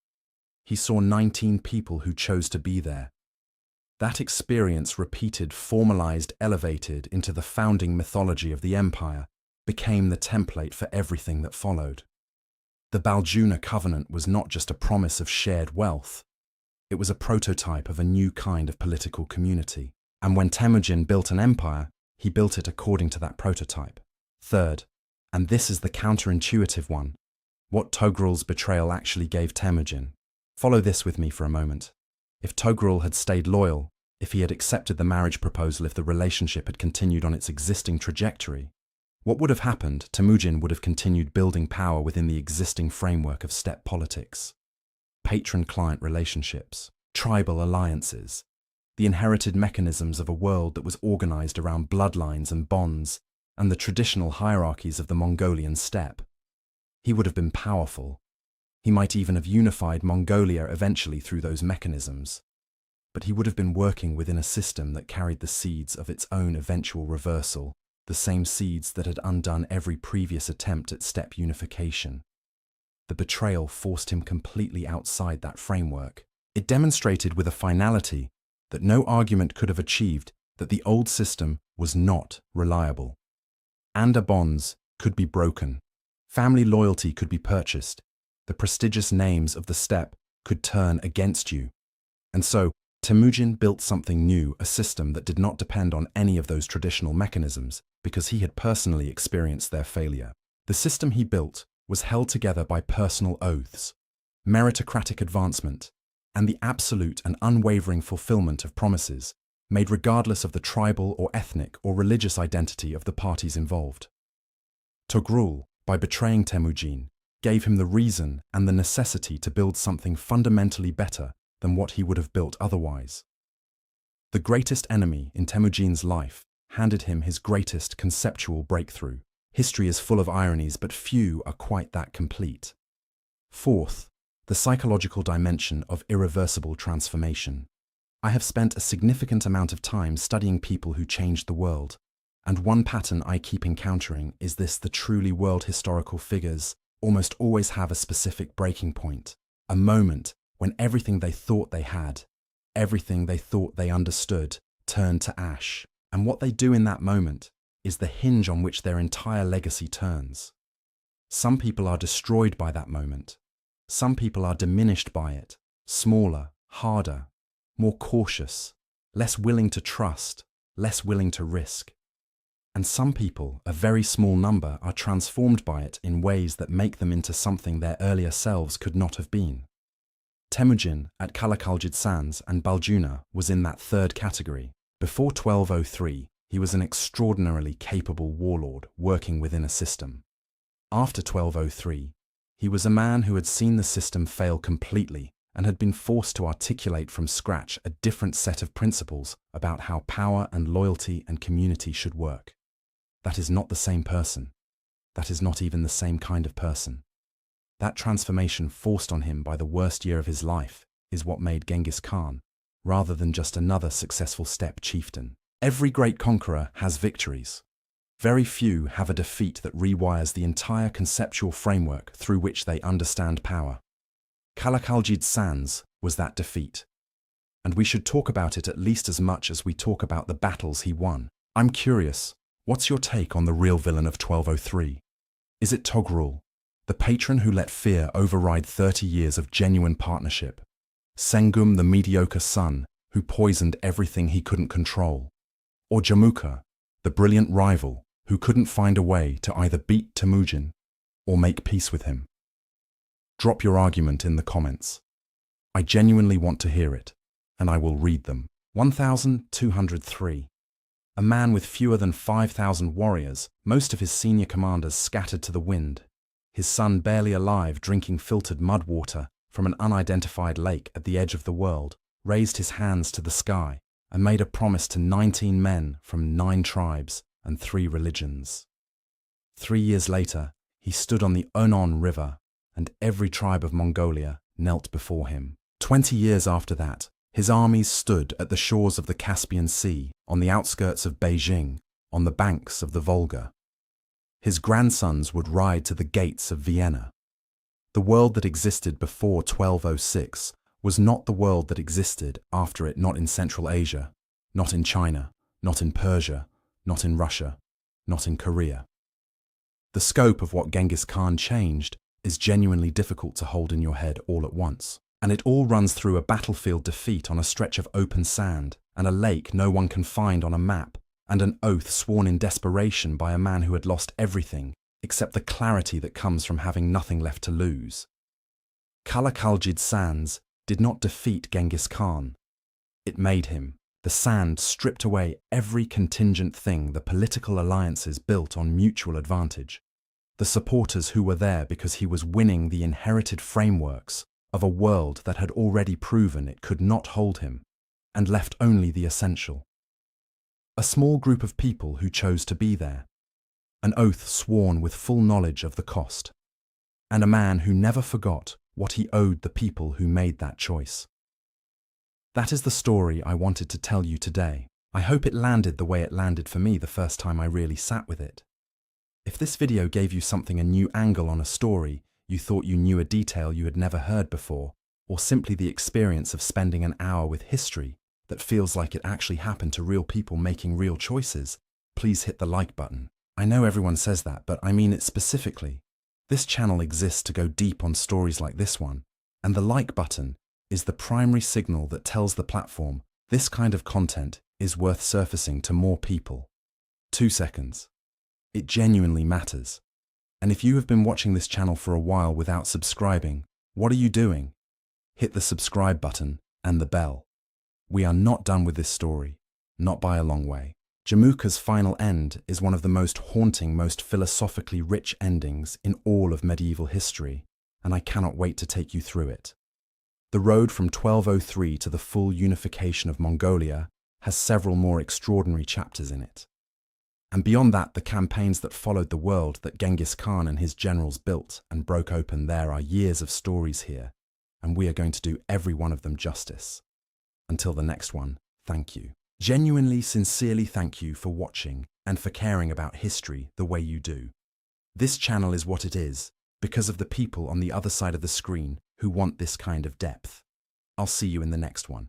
He saw 19 people who chose to be there. That experience, repeated, formalized, elevated into the founding mythology of the empire, became the template for everything that followed. The Baljuna Covenant was not just a promise of shared wealth. It was a prototype of a new kind of political community. And when Temüjin built an empire, he built it according to that prototype. Third, and this is the counterintuitive one, what Toghrul's betrayal actually gave Temüjin. Follow this with me for a moment. If Toghrul had stayed loyal, if he had accepted the marriage proposal, if the relationship had continued on its existing trajectory, what would have happened? Temüjin would have continued building power within the existing framework of steppe politics. Patron-client relationships, tribal alliances, the inherited mechanisms of a world that was organized around bloodlines and bonds, and the traditional hierarchies of the Mongolian steppe. He would have been powerful. He might even have unified Mongolia eventually through those mechanisms. But he would have been working within a system that carried the seeds of its own eventual reversal, the same seeds that had undone every previous attempt at steppe unification. The betrayal forced him completely outside that framework. It demonstrated with a finality that no argument could have achieved that the old system was not reliable. Anda bonds could be broken. Family loyalty could be purchased. The prestigious names of the steppe could turn against you. And so, Temüjin built something new, a system that did not depend on any of those traditional mechanisms, because he had personally experienced their failure. The system he built was held together by personal oaths, meritocratic advancement, and the absolute and unwavering fulfillment of promises, made regardless of the tribal or ethnic or religious identity of the parties involved. Toghrul, by betraying Temüjin, gave him the reason and the necessity to build something fundamentally better than what he would have built otherwise. The greatest enemy in Temüjin's life handed him his greatest conceptual breakthrough. History is full of ironies, but few are quite that complete. Fourth, the psychological dimension of irreversible transformation. I have spent a significant amount of time studying people who changed the world, and one pattern I keep encountering is this: the truly world historical figures almost always have a specific breaking point, a moment when everything they thought they had, everything they thought they understood, turned to ash. And what they do in that moment is the hinge on which their entire legacy turns. Some people are destroyed by that moment. Some people are diminished by it, smaller, harder, more cautious, less willing to trust, less willing to risk. And some people, a very small number, are transformed by it in ways that make them into something their earlier selves could not have been. Temüjin at Kalakaljid Sands and Baljuna was in that third category. Before 1203, He was an extraordinarily capable warlord working within a system. After 1203, he was a man who had seen the system fail completely and had been forced to articulate from scratch a different set of principles about how power and loyalty and community should work. That is not the same person. That is not even the same kind of person. That transformation forced on him by the worst year of his life is what made Genghis Khan, rather than just another successful steppe chieftain. Every great conqueror has victories. Very few have a defeat that rewires the entire conceptual framework through which they understand power. Kalakaljid Sands was that defeat. And we should talk about it at least as much as we talk about the battles he won. I'm curious, what's your take on the real villain of 1203? Is it Toghrul, the patron who let fear override 30 years of genuine partnership? Sengum, the mediocre son who poisoned everything he couldn't control? Or Jamukha, the brilliant rival who couldn't find a way to either beat Temüjin or make peace with him? Drop your argument in the comments. I genuinely want to hear it, and I will read them. 1203. A man with fewer than 5,000 warriors, most of his senior commanders scattered to the wind, his son barely alive drinking filtered mud water from an unidentified lake at the edge of the world, raised his hands to the sky and made a promise to 19 men from 9 tribes and 3 religions. 3 years later, he stood on the Onon River, and every tribe of Mongolia knelt before him. 20 years after that, his armies stood at the shores of the Caspian Sea, on the outskirts of Beijing, on the banks of the Volga. His grandsons would ride to the gates of Vienna. The world that existed before 1206 was not the world that existed after it, not in Central Asia, not in China, not in Persia, not in Russia, not in Korea. The scope of what Genghis Khan changed is genuinely difficult to hold in your head all at once. And it all runs through a battlefield defeat on a stretch of open sand, and a lake no one can find on a map, and an oath sworn in desperation by a man who had lost everything except the clarity that comes from having nothing left to lose. Kalakaljid Sands did not defeat Genghis Khan. It made him. The sand stripped away every contingent thing the political alliances built on mutual advantage. The supporters who were there because he was winning the inherited frameworks of a world that had already proven it could not hold him, and left only the essential. A small group of people who chose to be there, an oath sworn with full knowledge of the cost, and a man who never forgot what he owed the people who made that choice. That is the story I wanted to tell you today. I hope it landed the way it landed for me the first time I really sat with it. If this video gave you something, a new angle on a story, you thought you knew a detail you had never heard before, or simply the experience of spending an hour with history that feels like it actually happened to real people making real choices, please hit the like button. I know everyone says that, but I mean it specifically. This channel exists to go deep on stories like this one, and the like button is the primary signal that tells the platform this kind of content is worth surfacing to more people. 2 seconds. It genuinely matters. And if you have been watching this channel for a while without subscribing, what are you doing? Hit the subscribe button and the bell. We are not done with this story, not by a long way. Jamukha's final end is one of the most haunting, most philosophically rich endings in all of medieval history, and I cannot wait to take you through it. The road from 1203 to the full unification of Mongolia has several more extraordinary chapters in it. And beyond that, the campaigns that followed the world that Genghis Khan and his generals built and broke open, there are years of stories here, and we are going to do every one of them justice. Until the next one, thank you. Genuinely, sincerely thank you for watching and for caring about history the way you do. This channel is what it is because of the people on the other side of the screen who want this kind of depth. I'll see you in the next one.